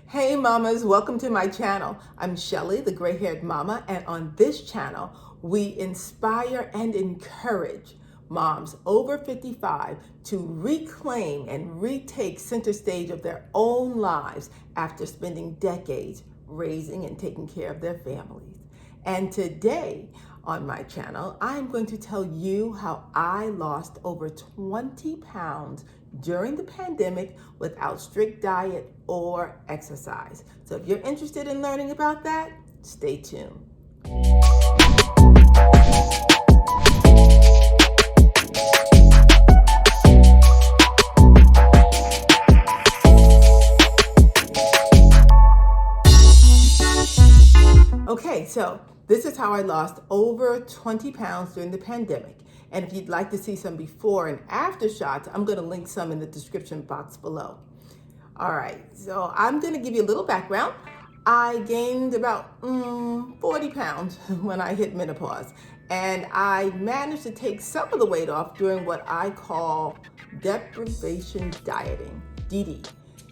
Hey mamas, welcome to my channel. I'm Shelly, the gray-haired mama, and on this channel, we inspire and encourage moms over 55 to reclaim and retake center stage of their own lives after spending decades raising and taking care of their families. And today on my channel, I'm going to tell you how I lost over 20 pounds during the pandemic without strict diet or exercise. So if you're interested in learning about that, stay tuned. Okay, so this is how I lost over 20 pounds during the pandemic. And if you'd like to see some before and after shots, I'm going to link some in the description box below. All right, so I'm going to give you a little background. I gained about 40 pounds when I hit menopause, and I managed to take some of the weight off during what I call deprivation dieting, DD.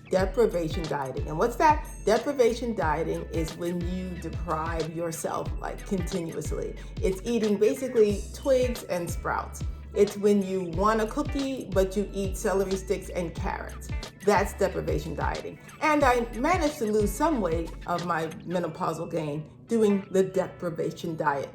Deprivation dieting. And what's that? Deprivation dieting is when you deprive yourself like continuously. It's eating basically twigs and sprouts. It's when you want a cookie, but you eat celery sticks and carrots. That's deprivation dieting. And I managed to lose some weight of my menopausal gain doing the deprivation diet.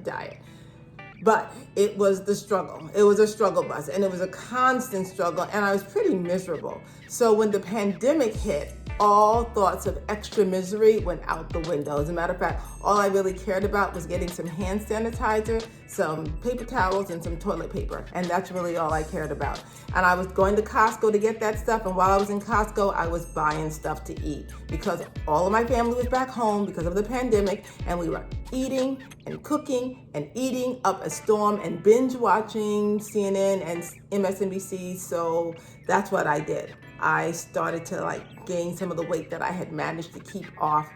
But it was the struggle. It was a struggle bus, and it was a constant struggle, and I was pretty miserable. So when the pandemic hit, all thoughts of extra misery went out the window. As a matter of fact, all I really cared about was getting some hand sanitizer, some paper towels, and some toilet paper. And that's really all I cared about. And I was going to Costco to get that stuff. And while I was in Costco, I was buying stuff to eat because all of my family was back home because of the pandemic. And we were eating and cooking and eating up a storm and binge watching CNN and MSNBC. So that's what I did. I started to gain some of the weight that I had managed to keep off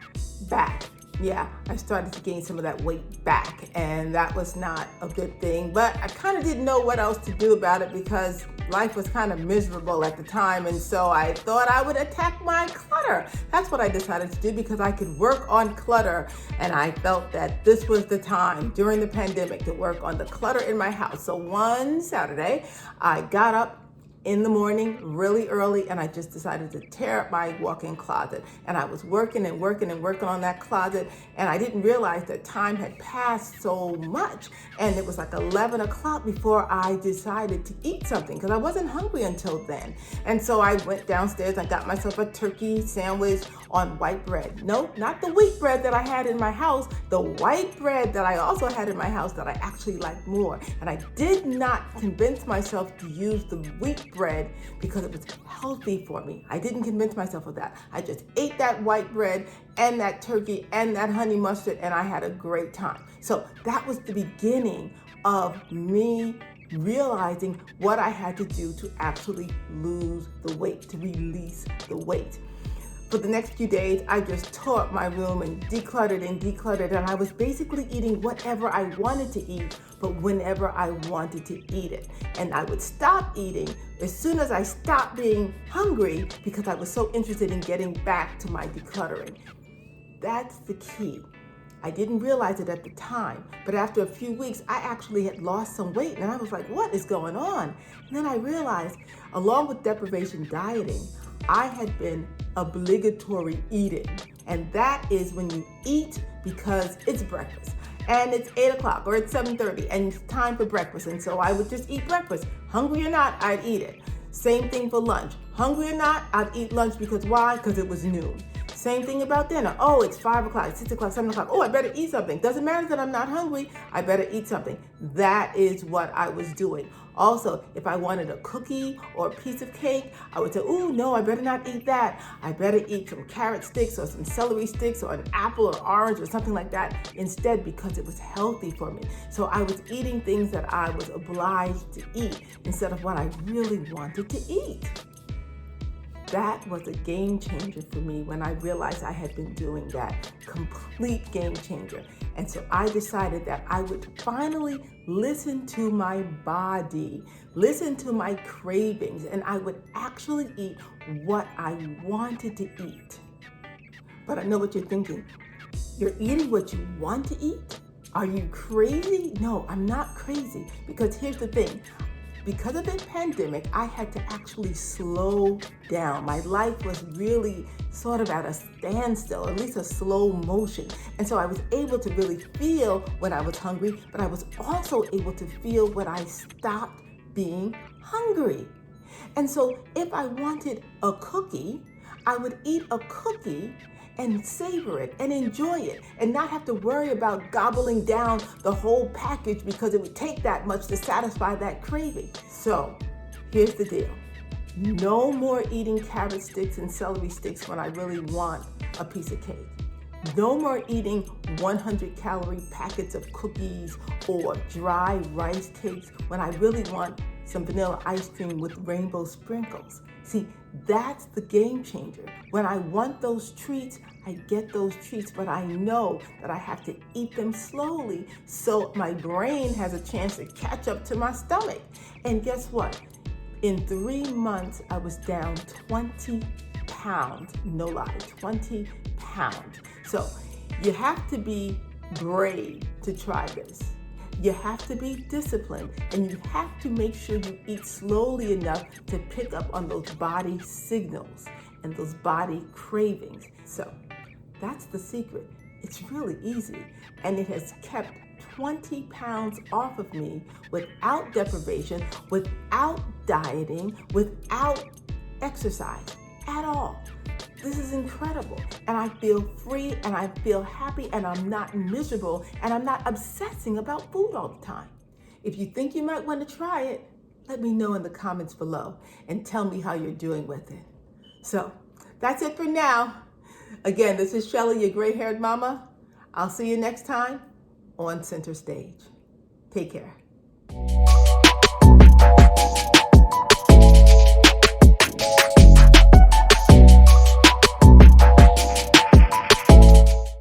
back. Yeah, I started to gain some of that weight back, and that was not a good thing. But I kind of didn't know what else to do about it because life was kind of miserable at the time. And so I thought I would attack my clutter. That's what I decided to do because I could work on clutter. And I felt that this was the time during the pandemic to work on the clutter in my house. So one Saturday, I got up in the morning really early, and I just decided to tear up my walk-in closet. And I was working on that closet, and I didn't realize that time had passed so much. And it was like 11 o'clock before I decided to eat something because I wasn't hungry until then. And so I went downstairs and got myself a turkey sandwich on white bread. No, not the wheat bread that I had in my house, the white bread that I also had in my house that I actually liked more. And I did not convince myself to use the wheat bread because it was healthy for me. I didn't convince myself of that. I just ate that white bread and that turkey and that honey mustard, and I had a great time. So that was the beginning of me realizing what I had to do to actually lose the weight, to release the weight. For the next few days, I just tore up my room and decluttered, and I was basically eating whatever I wanted to eat, but whenever I wanted to eat it. And I would stop eating as soon as I stopped being hungry because I was so interested in getting back to my decluttering. That's the key. I didn't realize it at the time, but after a few weeks, I actually had lost some weight, and I was like, what is going on? And then I realized, along with deprivation dieting, I had been obligatory eating. And that is when you eat because it's breakfast and it's 8 o'clock or it's 7:30 and it's time for breakfast. And so I would just eat breakfast. Hungry or not, I'd eat it. Same thing for lunch. Hungry or not, I'd eat lunch because why? Because it was noon. Same thing about dinner. Oh, it's 5 o'clock, 6 o'clock, 7 o'clock. Oh, I better eat something. Doesn't matter that I'm not hungry. I better eat something. That is what I was doing. Also, if I wanted a cookie or a piece of cake, I would say, oh, no, I better not eat that. I better eat some carrot sticks or some celery sticks or an apple or orange or something like that instead because it was healthy for me. So I was eating things that I was obliged to eat instead of what I really wanted to eat. That was a game changer for me when I realized I had been doing that. Complete game changer. And so I decided that I would finally listen to my body, listen to my cravings, and I would actually eat what I wanted to eat But I know what you're thinking. You're eating what you want to eat? Are you crazy? No, I'm not crazy. Because here's the thing. Because of the pandemic, I had to actually slow down. My life was really sort of at a standstill, at least a slow motion. And so I was able to really feel when I was hungry, but I was also able to feel when I stopped being hungry. And so if I wanted a cookie, I would eat a cookie and savor it and enjoy it and not have to worry about gobbling down the whole package because it would take that much to satisfy that craving. So here's the deal. No more eating carrot sticks and celery sticks when I really want a piece of cake. No more eating 100-calorie packets of cookies or dry rice cakes when I really want some vanilla ice cream with rainbow sprinkles. See, that's the game changer. When I want those treats, I get those treats, but I know that I have to eat them slowly so my brain has a chance to catch up to my stomach. And guess what? In 3 months, I was down 20 pounds. No lie, 20 pounds. So you have to be brave to try this. You have to be disciplined, and you have to make sure you eat slowly enough to pick up on those body signals and those body cravings. So that's the secret. It's really easy, and it has kept 20 pounds off of me without deprivation, without dieting, without exercise at all. This is incredible, and I feel free, and I feel happy, and I'm not miserable, and I'm not obsessing about food all the time. If you think you might want to try it, let me know in the comments below and tell me how you're doing with it. So that's it for now. Again, this is Shelly, your gray-haired mama. I'll see you next time on Center Stage. Take care.